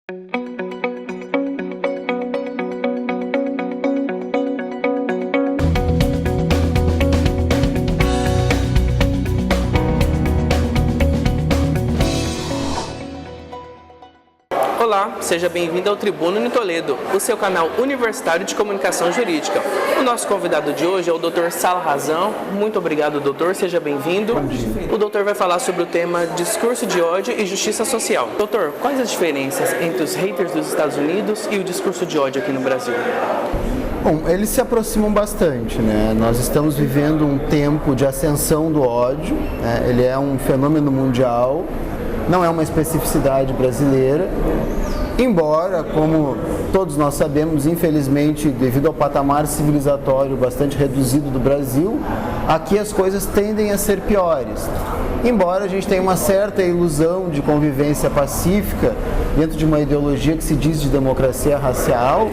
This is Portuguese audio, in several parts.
Olá, seja bem-vindo ao Tribuna Uni Toledo, o seu canal universitário de comunicação jurídica. O nosso convidado de hoje é o Dr. Salah Razan. Muito obrigado, doutor, seja bem-vindo. O doutor vai falar sobre o tema discurso de ódio e justiça social. Doutor, quais as diferenças entre os haters dos Estados Unidos e o discurso de ódio aqui no Brasil? Bom, eles se aproximam bastante, né? Nós estamos vivendo um tempo de ascensão do ódio, né? Ele é um fenômeno mundial, não é uma especificidade brasileira, embora, como todos nós sabemos, infelizmente, devido ao patamar civilizatório bastante reduzido do Brasil, aqui as coisas tendem a ser piores. Embora a gente tenha uma certa ilusão de convivência pacífica dentro de uma ideologia que se diz de democracia racial,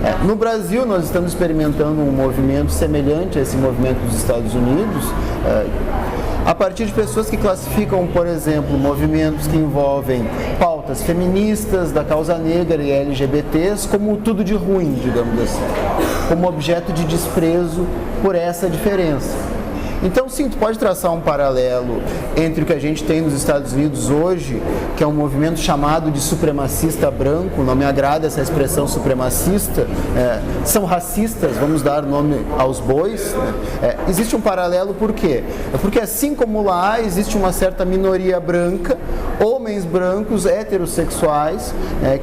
né? No Brasil nós estamos experimentando um movimento semelhante a esse movimento dos Estados Unidos, a partir de pessoas que classificam, por exemplo, movimentos que envolvem pautas feministas, da causa negra e LGBTs como tudo de ruim, digamos assim, como objeto de desprezo por essa diferença. Então, sim, tu pode traçar um paralelo entre o que a gente tem nos Estados Unidos hoje, que é um movimento chamado de supremacista branco, não me agrada essa expressão supremacista, são racistas, vamos dar nome aos bois, né? Existe um paralelo por quê? Porque assim como lá existe uma certa minoria branca, homens brancos heterossexuais,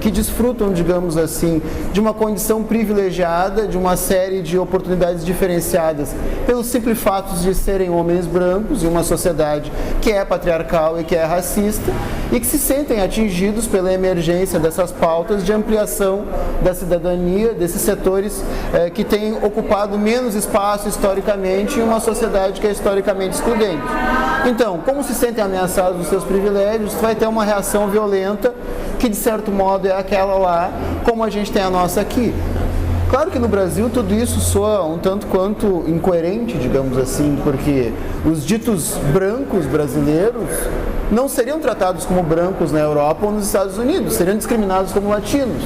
que desfrutam, digamos assim, de uma condição privilegiada, de uma série de oportunidades diferenciadas, pelo simples fato de serem homens brancos em uma sociedade que é patriarcal e que é racista e que se sentem atingidos pela emergência dessas pautas de ampliação da cidadania, desses setores que têm ocupado menos espaço historicamente em uma sociedade que é historicamente excludente. Então, como se sentem ameaçados dos seus privilégios, vai ter uma reação violenta que de certo modo é aquela lá, como a gente tem a nossa aqui. Claro que no Brasil tudo isso soa um tanto quanto incoerente, digamos assim, porque os ditos brancos brasileiros não seriam tratados como brancos na Europa ou nos Estados Unidos, seriam discriminados como latinos.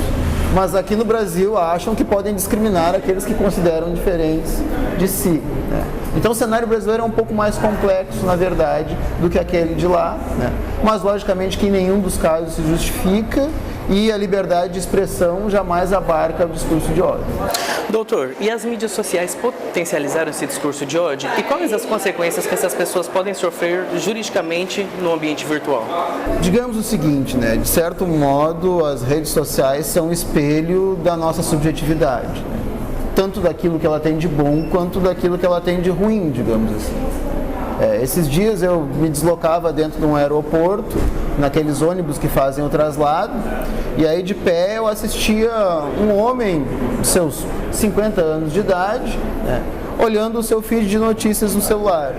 Mas aqui no Brasil acham que podem discriminar aqueles que consideram diferentes de si, né? Então o cenário brasileiro é um pouco mais complexo, na verdade, do que aquele de lá, né? Mas logicamente que em nenhum dos casos se justifica e a liberdade de expressão jamais abarca o discurso de ódio. Doutor, e as mídias sociais potencializaram esse discurso de ódio? E quais as consequências que essas pessoas podem sofrer juridicamente no ambiente virtual? Digamos o seguinte, né? De certo modo, as redes sociais são um espelho da nossa subjetividade, né? Tanto daquilo que ela tem de bom, quanto daquilo que ela tem de ruim, digamos assim. Esses dias eu me deslocava dentro de um aeroporto, naqueles ônibus que fazem o traslado, e aí de pé eu assistia um homem de seus 50 anos de idade, né, olhando o seu feed de notícias no celular.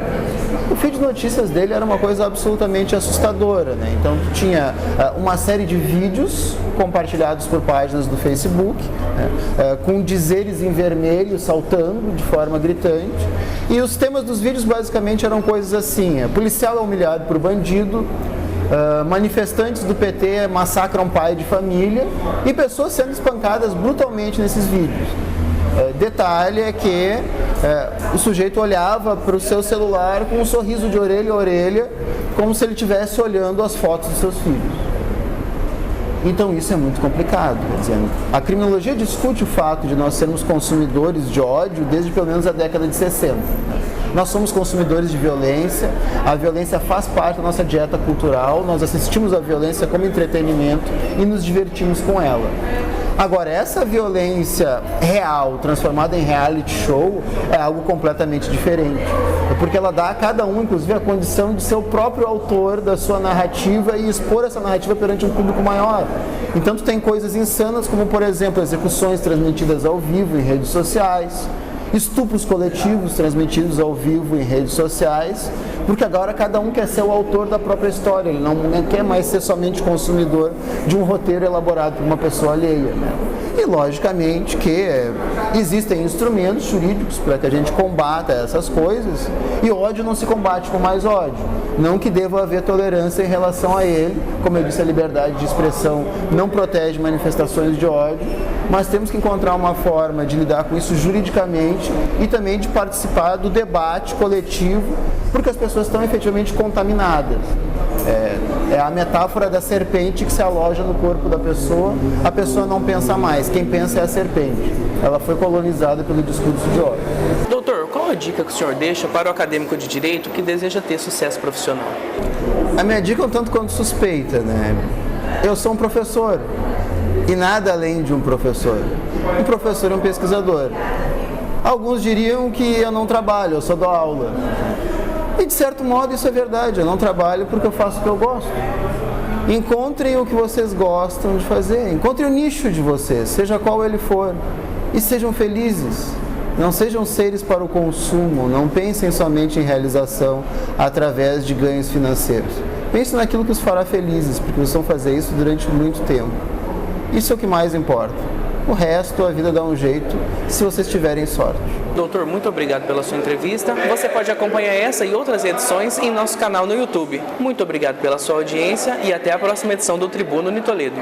O feed de notícias dele era uma coisa absolutamente assustadora, né? Então tinha uma série de vídeos compartilhados por páginas do Facebook, né, com dizeres em vermelho saltando de forma gritante, e os temas dos vídeos basicamente eram coisas assim: policial é humilhado por bandido, manifestantes do PT massacram pai de família e pessoas sendo espancadas brutalmente nesses vídeos. Detalhe é que o sujeito olhava para o seu celular com um sorriso de orelha a orelha, como se ele estivesse olhando as fotos dos seus filhos. Então isso é muito complicado, quer dizer, a criminologia discute o fato de nós sermos consumidores de ódio desde pelo menos a década de 60. Nós somos consumidores de violência, a violência faz parte da nossa dieta cultural, nós assistimos à violência como entretenimento e nos divertimos com ela. Agora, essa violência real, transformada em reality show, é algo completamente diferente. Porque ela dá a cada um, inclusive, a condição de ser o próprio autor da sua narrativa e expor essa narrativa perante um público maior. Então, tu tem coisas insanas, como, por exemplo, execuções transmitidas ao vivo em redes sociais, estupros coletivos transmitidos ao vivo em redes sociais, porque agora cada um quer ser o autor da própria história, ele não quer mais ser somente consumidor de um roteiro elaborado por uma pessoa alheia, né? E logicamente que existem instrumentos jurídicos para que a gente combata essas coisas, e ódio não se combate com mais ódio. Não que deva haver tolerância em relação a ele, como eu disse, a liberdade de expressão não protege manifestações de ódio, mas temos que encontrar uma forma de lidar com isso juridicamente e também de participar do debate coletivo, porque as pessoas estão efetivamente contaminadas. É a metáfora da serpente que se aloja no corpo da pessoa, a pessoa não pensa mais, quem pensa é a serpente. Ela foi colonizada pelo discurso de ódio. Doutor, qual a dica que o senhor deixa para o acadêmico de direito que deseja ter sucesso profissional? A minha dica é um tanto quanto suspeita, né? Eu sou um professor e nada além de um professor. Um professor é um pesquisador. Alguns diriam que eu não trabalho, eu só dou aula. E de certo modo isso é verdade, eu não trabalho porque eu faço o que eu gosto. Encontrem o que vocês gostam de fazer, encontrem o nicho de vocês, seja qual ele for, e sejam felizes. Não sejam seres para o consumo, não pensem somente em realização através de ganhos financeiros. Pensem naquilo que os fará felizes, porque vocês vão fazer isso durante muito tempo. Isso é o que mais importa. O resto, a vida dá um jeito, se vocês tiverem sorte. Doutor, muito obrigado pela sua entrevista. Você pode acompanhar essa e outras edições em nosso canal no YouTube. Muito obrigado pela sua audiência e até a próxima edição do Tribuno de Toledo.